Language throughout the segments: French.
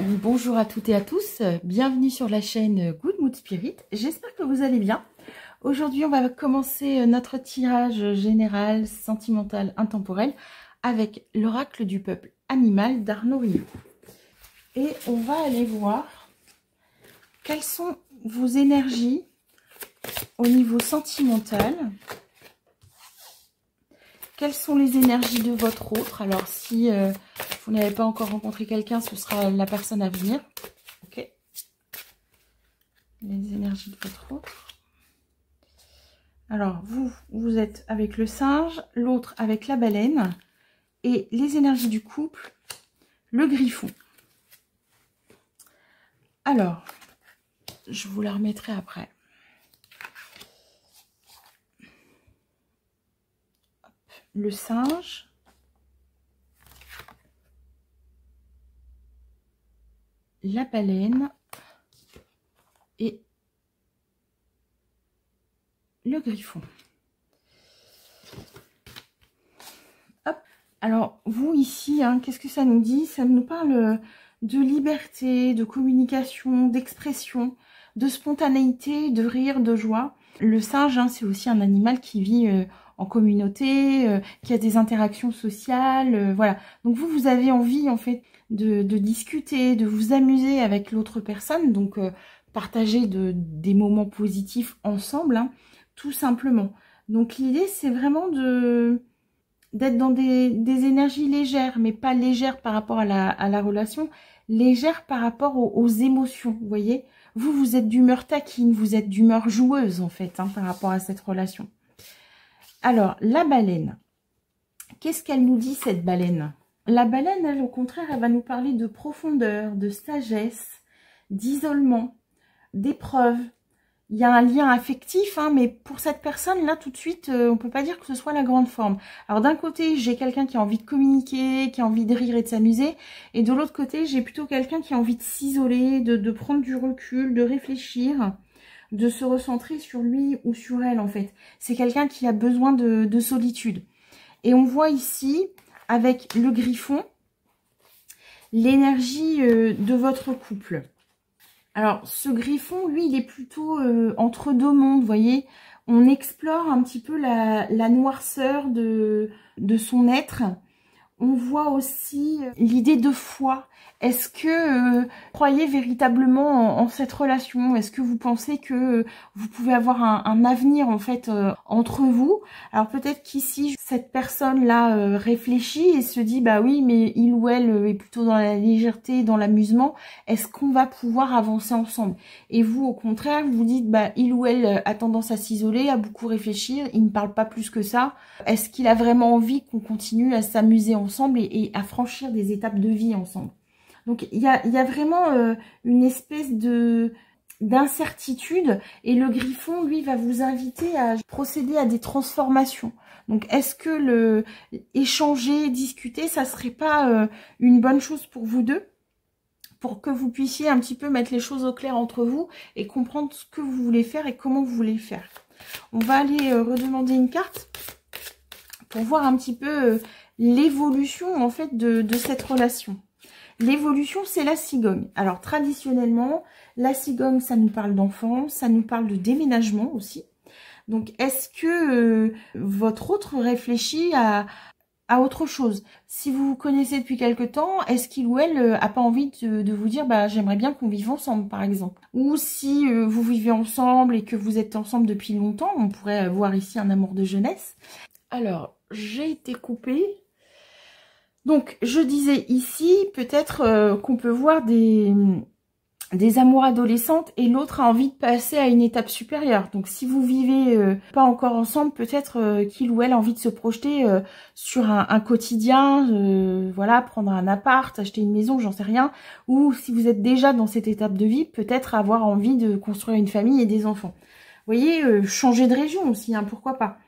Bonjour à toutes et à tous, bienvenue sur la chaîne Good Mood Spirit, j'espère que vous allez bien. Aujourd'hui on va commencer notre tirage général, sentimental, intemporel avec l'oracle du peuple animal d'Arnaud Rieu. Et on va aller voir quelles sont vos énergies au niveau sentimental. Quelles sont les énergies de votre autre? Alors, si vous n'avez pas encore rencontré quelqu'un, ce sera la personne à venir. Ok. Les énergies de votre autre. Alors, vous êtes avec le singe, l'autre avec la baleine. Et les énergies du couple, le griffon. Alors, je vous la remettrai après. Le singe, la baleine et le griffon. Hop. Alors, vous ici, hein, qu'est-ce que ça nous dit? Ça nous parle de liberté, de communication, d'expression, de spontanéité, de rire, de joie. Le singe, hein, c'est aussi un animal qui vit en communauté, qui a des interactions sociales, voilà. Donc vous avez envie en fait de discuter, de vous amuser avec l'autre personne, donc partager des moments positifs ensemble, hein, tout simplement. Donc l'idée c'est vraiment d'être dans des énergies légères, mais pas légères par rapport à la relation, légères par rapport aux émotions, vous voyez. Vous êtes d'humeur taquine, vous êtes d'humeur joueuse en fait, hein, par rapport à cette relation. Alors, la baleine, qu'est-ce qu'elle nous dit cette baleine? La baleine, elle, au contraire, elle va nous parler de profondeur, de sagesse, d'isolement, d'épreuve. Il y a un lien affectif, hein, mais pour cette personne-là, tout de suite, on ne peut pas dire que ce soit la grande forme. Alors d'un côté, j'ai quelqu'un qui a envie de communiquer, qui a envie de rire et de s'amuser. Et de l'autre côté, j'ai plutôt quelqu'un qui a envie de s'isoler, de prendre du recul, de réfléchir, de se recentrer sur lui ou sur elle, en fait. C'est quelqu'un qui a besoin de solitude. Et on voit ici, avec le griffon, l'énergie de votre couple. Alors, ce griffon, lui, il est plutôt entre deux mondes, vous voyez. On explore un petit peu la noirceur de son être. On voit aussi l'idée de foi. Est-ce que vous croyez véritablement en cette relation? Est-ce que vous pensez que vous pouvez avoir un avenir en fait entre vous? Alors peut-être qu'ici, cette personne-là réfléchit et se dit, bah oui, mais il ou elle est plutôt dans la légèreté, dans l'amusement. Est-ce qu'on va pouvoir avancer ensemble? Et vous, au contraire, vous dites, bah il ou elle a tendance à s'isoler, à beaucoup réfléchir, il ne parle pas plus que ça. Est-ce qu'il a vraiment envie qu'on continue à s'amuser ensemble et à franchir des étapes de vie ensemble? Donc il y a vraiment une espèce d'incertitude et le griffon, lui, va vous inviter à procéder à des transformations. Donc est-ce que échanger, discuter, ça serait pas une bonne chose pour vous deux? Pour que vous puissiez un petit peu mettre les choses au clair entre vous et comprendre ce que vous voulez faire et comment vous voulez le faire. On va aller redemander une carte pour voir un petit peu l'évolution en fait de cette relation. L'évolution, c'est la cigogne. Alors, traditionnellement, la cigogne, ça nous parle d'enfants, ça nous parle de déménagement aussi. Donc, est-ce que votre autre réfléchit à autre chose? Si vous vous connaissez depuis quelque temps, est-ce qu'il ou elle a pas envie de vous dire, bah j'aimerais bien qu'on vive ensemble, par exemple? Ou si vous vivez ensemble et que vous êtes ensemble depuis longtemps, on pourrait voir ici un amour de jeunesse. Alors, j'ai été coupée. Donc, je disais ici, peut-être qu'on peut voir des amours adolescentes et l'autre a envie de passer à une étape supérieure. Donc, si vous vivez pas encore ensemble, peut-être qu'il ou elle a envie de se projeter sur un quotidien, voilà, prendre un appart, acheter une maison, j'en sais rien. Ou si vous êtes déjà dans cette étape de vie, peut-être avoir envie de construire une famille et des enfants. Vous voyez, changer de région aussi, hein, pourquoi pas.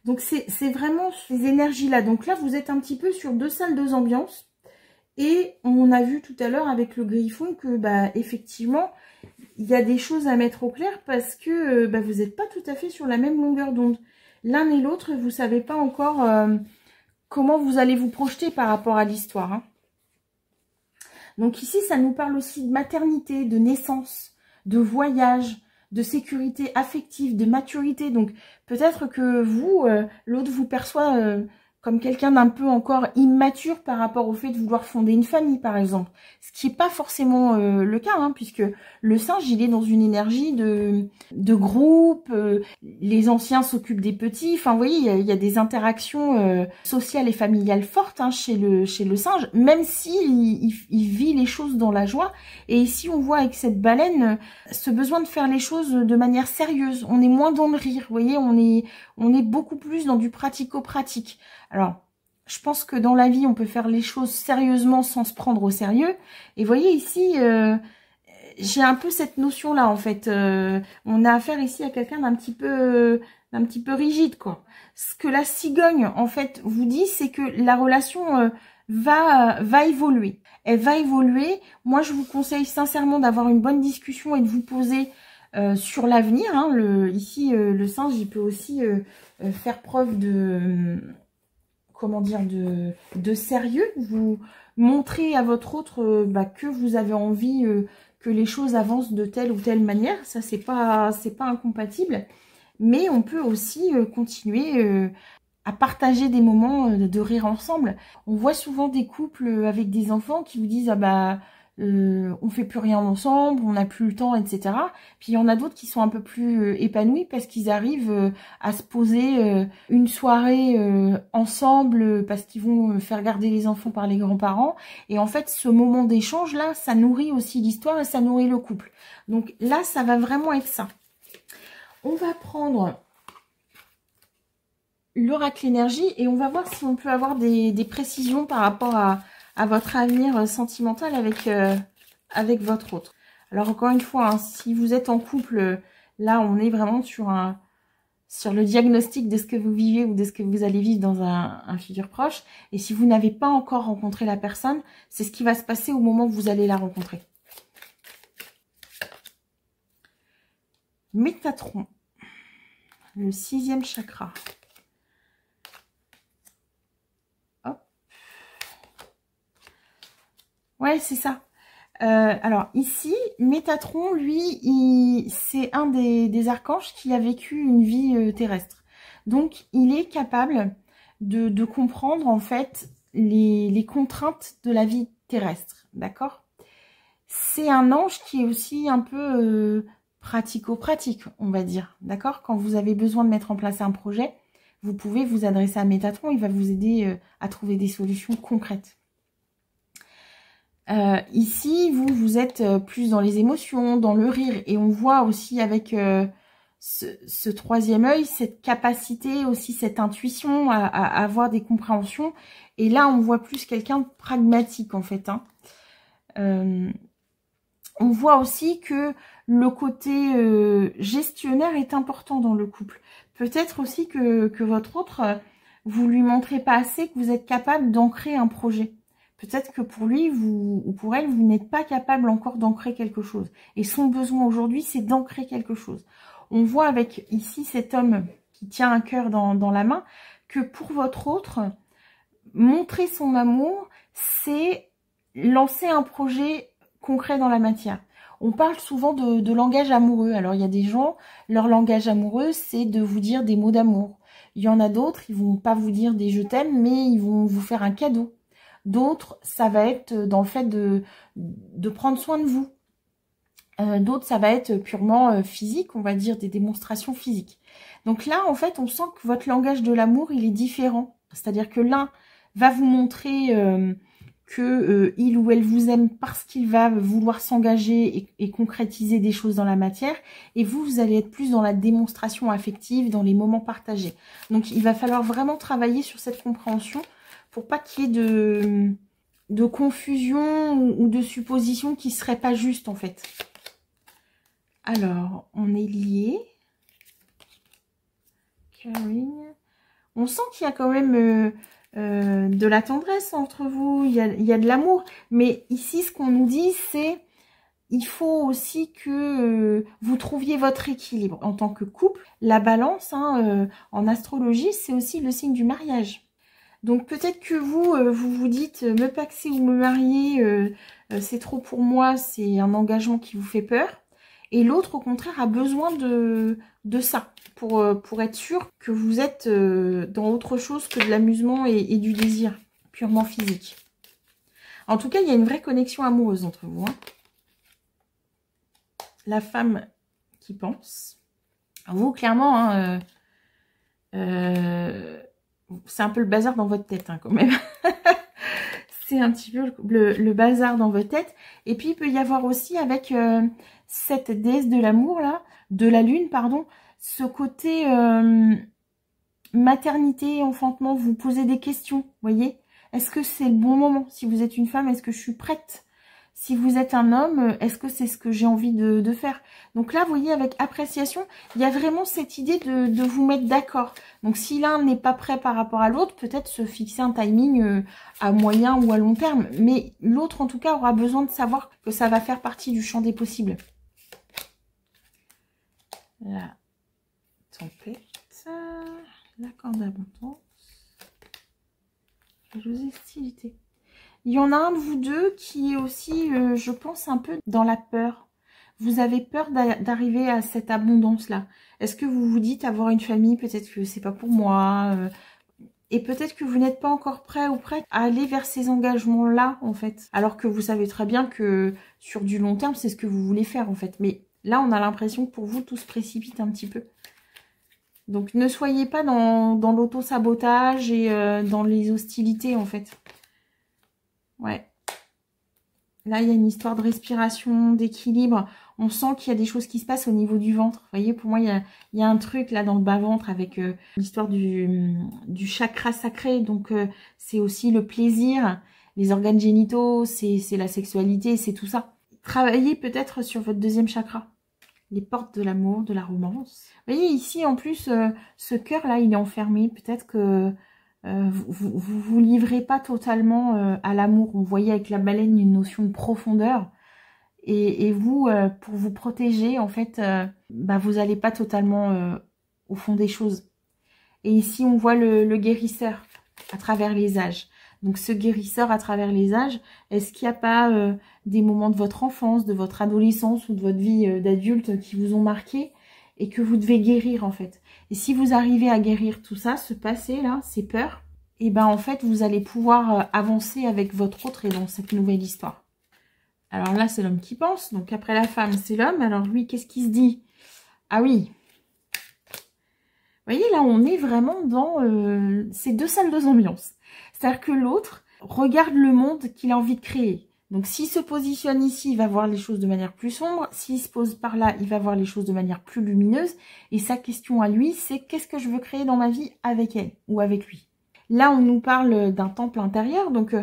Donc, c'est vraiment ces énergies-là. Donc là, vous êtes un petit peu sur deux salles, deux ambiances. Et on a vu tout à l'heure avec le griffon que, bah, effectivement, il y a des choses à mettre au clair parce que bah, vous n'êtes pas tout à fait sur la même longueur d'onde. L'un et l'autre, vous ne savez pas encore comment vous allez vous projeter par rapport à l'histoire, hein. Donc ici, ça nous parle aussi de maternité, de naissance, de voyage, de sécurité affective, de maturité. Donc peut-être que vous, l'autre vous perçoit comme quelqu'un d'un peu encore immature par rapport au fait de vouloir fonder une famille, par exemple. Ce qui n'est pas forcément le cas, hein, puisque le singe, il est dans une énergie de groupe, les anciens s'occupent des petits. Enfin, vous voyez, il y a des interactions sociales et familiales fortes hein, chez le singe, même si il vit les choses dans la joie. Et ici, on voit avec cette baleine ce besoin de faire les choses de manière sérieuse. On est moins dans le rire, vous voyez, on est beaucoup plus dans du pratico-pratique. Alors, je pense que dans la vie, on peut faire les choses sérieusement sans se prendre au sérieux. Et vous voyez ici, j'ai un peu cette notion-là, en fait. On a affaire ici à quelqu'un d'un petit peu rigide, quoi. Ce que la cigogne, en fait, vous dit, c'est que la relation va évoluer. Elle va évoluer. Moi, je vous conseille sincèrement d'avoir une bonne discussion et de vous poser sur l'avenir. Hein. Ici, le singe, il peut aussi faire preuve comment dire, de sérieux, vous montrez à votre autre que vous avez envie que les choses avancent de telle ou telle manière. Ça, c'est pas incompatible. Mais on peut aussi continuer à partager des moments de rire ensemble. On voit souvent des couples avec des enfants qui vous disent « Ah bah, on fait plus rien ensemble, on n'a plus le temps, etc. » Puis il y en a d'autres qui sont un peu plus épanouis parce qu'ils arrivent à se poser une soirée ensemble parce qu'ils vont faire garder les enfants par les grands-parents. Et en fait, ce moment d'échange-là, ça nourrit aussi l'histoire et ça nourrit le couple. Donc là, ça va vraiment être ça. On va prendre l'oracle énergie et on va voir si on peut avoir des précisions par rapport à votre avenir sentimental avec votre autre. Alors encore une fois, hein, si vous êtes en couple, là on est vraiment sur le diagnostic de ce que vous vivez ou de ce que vous allez vivre dans un futur proche. Et si vous n'avez pas encore rencontré la personne, c'est ce qui va se passer au moment où vous allez la rencontrer. Métatron, le 6e chakra. Ouais, c'est ça. Alors ici, Métatron, lui, c'est un des archanges qui a vécu une vie terrestre. Donc, il est capable de comprendre, en fait, les contraintes de la vie terrestre. D'accord? C'est un ange qui est aussi un peu pratico-pratique, on va dire. D'accord? Quand vous avez besoin de mettre en place un projet, vous pouvez vous adresser à Métatron. Il va vous aider à trouver des solutions concrètes. Ici, vous êtes plus dans les émotions, dans le rire. Et on voit aussi avec ce troisième œil, cette capacité aussi, cette intuition à avoir des compréhensions. Et là, on voit plus quelqu'un de pragmatique, en fait. Hein. On voit aussi que le côté gestionnaire est important dans le couple. Peut-être aussi que votre autre, vous lui montrez pas assez que vous êtes capable d'ancrer un projet. Peut-être que pour lui ou pour elle, vous n'êtes pas capable encore d'ancrer quelque chose. Et son besoin aujourd'hui, c'est d'ancrer quelque chose. On voit avec ici cet homme qui tient un cœur dans la main, que pour votre autre, montrer son amour, c'est lancer un projet concret dans la matière. On parle souvent de langage amoureux. Alors, il y a des gens, leur langage amoureux, c'est de vous dire des mots d'amour. Il y en a d'autres, ils vont pas vous dire des « je t'aime », mais ils vont vous faire un cadeau. D'autres, ça va être dans le fait de prendre soin de vous. D'autres, ça va être purement physique, on va dire des démonstrations physiques. Donc là, en fait, on sent que votre langage de l'amour, il est différent. C'est-à-dire que l'un va vous montrer que il ou elle vous aime parce qu'il va vouloir s'engager et concrétiser des choses dans la matière. Et vous allez être plus dans la démonstration affective, dans les moments partagés. Donc, il va falloir vraiment travailler sur cette compréhension pour pas qu'il y ait de confusion ou de supposition qui ne seraient pas justes, en fait. Alors, on est liés. Caring. On sent qu'il y a quand même de la tendresse entre vous, il y a de l'amour. Mais ici, ce qu'on nous dit, c'est il faut aussi que vous trouviez votre équilibre en tant que couple. La balance, hein, en astrologie, c'est aussi le signe du mariage. Donc peut-être que vous, vous vous dites, me paxer ou me marier, c'est trop pour moi, c'est un engagement qui vous fait peur. Et l'autre, au contraire, a besoin de ça, pour être sûr que vous êtes dans autre chose que de l'amusement et du désir purement physique. En tout cas, il y a une vraie connexion amoureuse entre vous. Hein. La femme qui pense. Vous, clairement, hein, c'est un peu le bazar dans votre tête, hein, quand même. C'est un petit peu le bazar dans votre tête. Et puis, il peut y avoir aussi, avec cette déesse de l'amour, là, de la lune, pardon, ce côté maternité, enfantement, vous posez des questions, voyez. Est-ce que c'est le bon moment? Si vous êtes une femme, est-ce que je suis prête? Si vous êtes un homme, est-ce que c'est ce que j'ai envie de faire? Donc là, vous voyez, avec appréciation, il y a vraiment cette idée de vous mettre d'accord. Donc si l'un n'est pas prêt par rapport à l'autre, peut-être se fixer un timing à moyen ou à long terme. Mais l'autre, en tout cas, aura besoin de savoir que ça va faire partie du champ des possibles. La tempête, la corde d'abondance, la hostilité. Il y en a un de vous deux qui est aussi, je pense, un peu dans la peur. Vous avez peur d'arriver à cette abondance-là. Est-ce que vous vous dites avoir une famille, peut-être que c'est pas pour moi et peut-être que vous n'êtes pas encore prêt ou prête à aller vers ces engagements-là, en fait. Alors que vous savez très bien que sur du long terme, c'est ce que vous voulez faire, en fait. Mais là, on a l'impression que pour vous, tout se précipite un petit peu. Donc, ne soyez pas dans l'auto-sabotage et dans les hostilités, en fait. Ouais. Là, il y a une histoire de respiration, d'équilibre. On sent qu'il y a des choses qui se passent au niveau du ventre. Vous voyez, pour moi, il y a un truc là dans le bas-ventre avec l'histoire du chakra sacré. Donc, c'est aussi le plaisir, les organes génitaux, c'est la sexualité, c'est tout ça. Travaillez peut-être sur votre deuxième chakra. Les portes de l'amour, de la romance. Vous voyez, ici, en plus, ce cœur-là, il est enfermé. Peut-être que vous livrez pas totalement à l'amour. On voyait avec la baleine une notion de profondeur. Et vous, pour vous protéger, en fait, vous n'allez pas totalement au fond des choses. Et ici, on voit le guérisseur à travers les âges. Donc, ce guérisseur à travers les âges, est-ce qu'il n'y a pas des moments de votre enfance, de votre adolescence ou de votre vie d'adulte qui vous ont marqué et que vous devez guérir, en fait? Et si vous arrivez à guérir tout ça, ce passé-là, ces peurs, et ben en fait, vous allez pouvoir avancer avec votre autre et dans cette nouvelle histoire. Alors là, c'est l'homme qui pense. Donc après la femme, c'est l'homme. Alors lui, qu'est-ce qu'il se dit? Ah oui. Vous voyez, là, on est vraiment dans ces deux salles, deux ambiances. C'est-à-dire que l'autre regarde le monde qu'il a envie de créer. Donc, s'il se positionne ici, il va voir les choses de manière plus sombre. S'il se pose par là, il va voir les choses de manière plus lumineuse. Et sa question à lui, c'est qu'est-ce que je veux créer dans ma vie avec elle ou avec lui? Là, on nous parle d'un temple intérieur. Donc,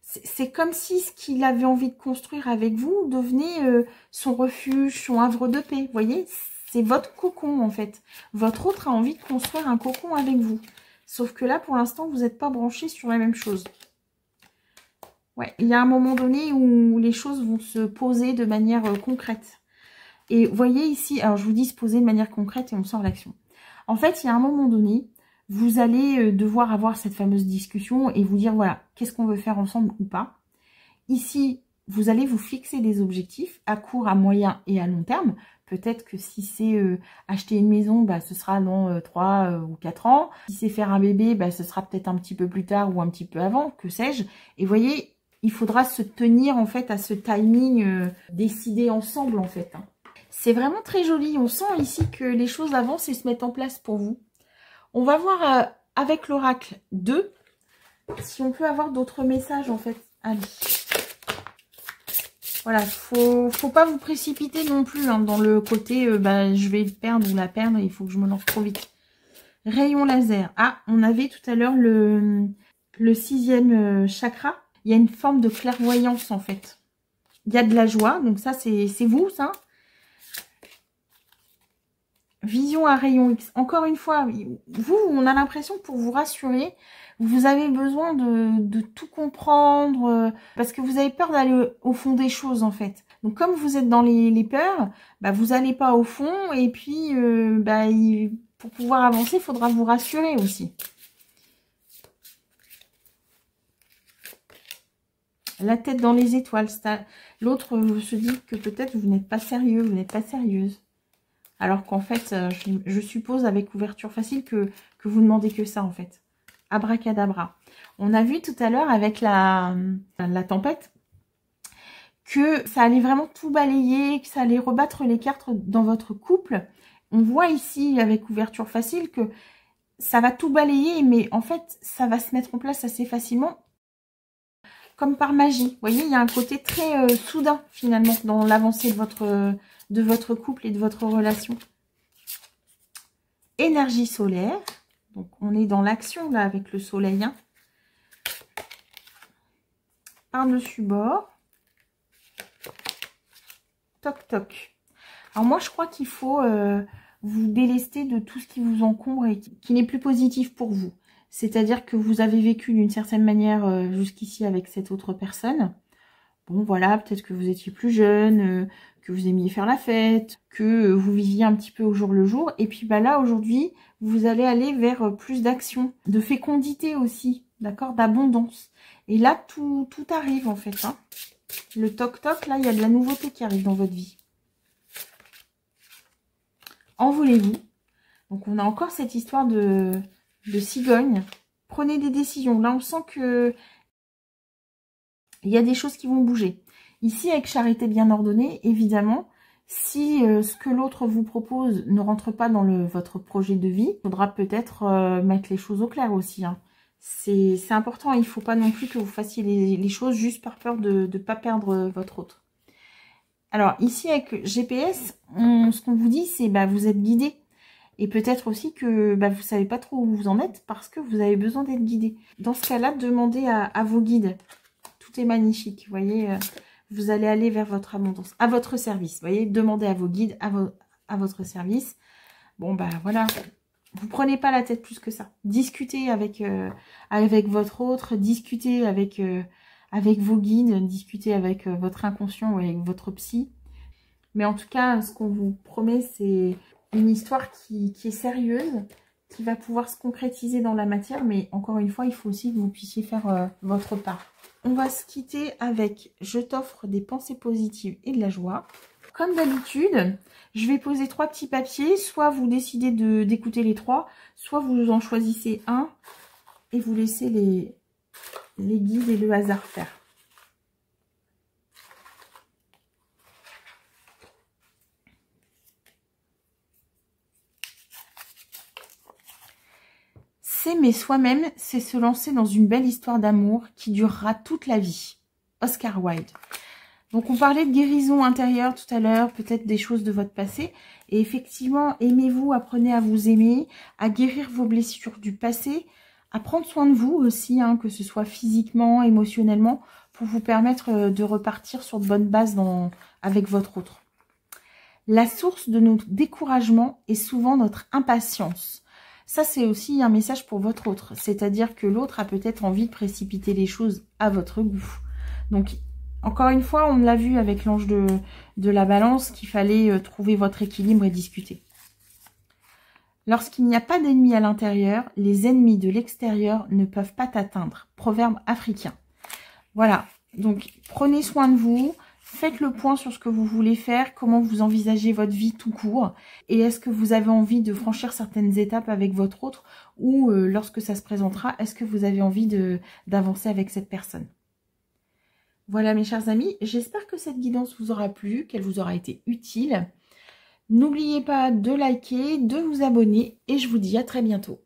c'est comme si ce qu'il avait envie de construire avec vous devenait son refuge, son havre de paix. Vous voyez, c'est votre cocon, en fait. Votre autre a envie de construire un cocon avec vous. Sauf que là, pour l'instant, vous n'êtes pas branchés sur la même chose. Ouais, il y a un moment donné où les choses vont se poser de manière concrète. Et vous voyez ici, alors je vous dis se poser de manière concrète et on sort l'action. En fait, il y a un moment donné, vous allez devoir avoir cette fameuse discussion et vous dire, voilà, qu'est-ce qu'on veut faire ensemble ou pas. Ici, vous allez vous fixer des objectifs à court, à moyen et à long terme. Peut-être que si c'est acheter une maison, ce sera dans 3 ou 4 ans. Si c'est faire un bébé, ce sera peut-être un petit peu plus tard ou un petit peu avant, que sais-je. Et vous voyez, il faudra se tenir en fait à ce timing décidé ensemble en fait. Hein. C'est vraiment très joli. On sent ici que les choses avancent et se mettent en place pour vous. On va voir avec l'oracle 2 si on peut avoir d'autres messages en fait. Allez. Voilà, faut pas vous précipiter non plus hein, dans le côté je vais le perdre ou la perdre, il faut que je me lance trop vite. Rayon laser. Ah, on avait tout à l'heure le 6e chakra. Il y a une forme de clairvoyance en fait. Il y a de la joie, donc ça c'est vous ça. Vision à rayon X. Encore une fois, vous, on a l'impression pour vous rassurer, vous avez besoin de tout comprendre parce que vous avez peur d'aller au fond des choses en fait. Donc comme vous êtes dans les peurs, vous n'allez pas au fond et puis pour pouvoir avancer, il faudra vous rassurer aussi. La tête dans les étoiles. L'autre se dit que peut-être vous n'êtes pas sérieux, vous n'êtes pas sérieuse. Alors qu'en fait, je suppose avec ouverture facile que vous demandez que ça en fait. Abracadabra. On a vu tout à l'heure avec la tempête que ça allait vraiment tout balayer, que ça allait rebattre les cartes dans votre couple. On voit ici avec ouverture facile que ça va tout balayer, mais en fait, ça va se mettre en place assez facilement, comme par magie. Vous voyez, il y a un côté très soudain, finalement, dans l'avancée de votre couple et de votre relation. Énergie solaire. Donc, on est dans l'action, là, avec le soleil. Hein. Par-dessus bord. Toc, toc. Alors, moi, je crois qu'il faut vous délester de tout ce qui vous encombre et qui n'est plus positif pour vous. C'est-à-dire que vous avez vécu d'une certaine manière jusqu'ici avec cette autre personne. Bon, voilà, peut-être que vous étiez plus jeune, que vous aimiez faire la fête, que vous viviez un petit peu au jour le jour. Et puis bah là, aujourd'hui, vous allez aller vers plus d'action, de fécondité aussi, d'accord, d'abondance. Et là, tout arrive en fait. Hein. Le toc-toc, là, il y a de la nouveauté qui arrive dans votre vie. Envolez-vous. Donc, on a encore cette histoire de cigogne. Prenez des décisions. Là, on sent que il y a des choses qui vont bouger. Ici, avec charité bien ordonnée, évidemment, si ce que l'autre vous propose ne rentre pas dans votre projet de vie, il faudra peut-être mettre les choses au clair aussi. Hein. C'est important. Il ne faut pas non plus que vous fassiez les choses juste par peur de ne pas perdre votre autre. Alors, ici, avec GPS, ce qu'on vous dit, c'est bah, vous êtes guidé. Et peut-être aussi que bah, vous ne savez pas trop où vous en êtes parce que vous avez besoin d'être guidé. Dans ce cas-là, demandez à vos guides. Tout est magnifique. Vous voyez, vous allez aller vers votre abondance, à votre service. Vous voyez, demandez à vos guides, à votre service. Bon, bah voilà. Vous ne prenez pas la tête plus que ça. Discutez avec votre autre, discutez avec vos guides, discutez avec votre inconscient ou avec votre psy. Mais en tout cas, ce qu'on vous promet, c'est une histoire qui est sérieuse, qui va pouvoir se concrétiser dans la matière. Mais encore une fois, il faut aussi que vous puissiez faire votre part. On va se quitter avec « Je t'offre des pensées positives et de la joie ». Comme d'habitude, je vais poser 3 petits papiers. Soit vous décidez d'écouter les 3, soit vous en choisissez un et vous laissez les guides et le hasard faire. S'aimer soi-même, c'est se lancer dans une belle histoire d'amour qui durera toute la vie. Oscar Wilde. Donc, on parlait de guérison intérieure tout à l'heure, peut-être des choses de votre passé. Et effectivement, aimez-vous, apprenez à vous aimer, à guérir vos blessures du passé, à prendre soin de vous aussi, hein, que ce soit physiquement, émotionnellement, pour vous permettre de repartir sur de bonnes bases avec votre autre. La source de notre découragement est souvent notre impatience. Ça, c'est aussi un message pour votre autre. C'est-à-dire que l'autre a peut-être envie de précipiter les choses à votre goût. Donc, encore une fois, on l'a vu avec l'ange de la balance qu'il fallait trouver votre équilibre et discuter. Lorsqu'il n'y a pas d'ennemis à l'intérieur, les ennemis de l'extérieur ne peuvent pas t'atteindre. Proverbe africain. Voilà. Donc, prenez soin de vous. Faites le point sur ce que vous voulez faire, comment vous envisagez votre vie tout court. Et est-ce que vous avez envie de franchir certaines étapes avec votre autre ou lorsque ça se présentera, est-ce que vous avez envie d'avancer avec cette personne? Voilà mes chers amis, j'espère que cette guidance vous aura plu, qu'elle vous aura été utile. N'oubliez pas de liker, de vous abonner et je vous dis à très bientôt.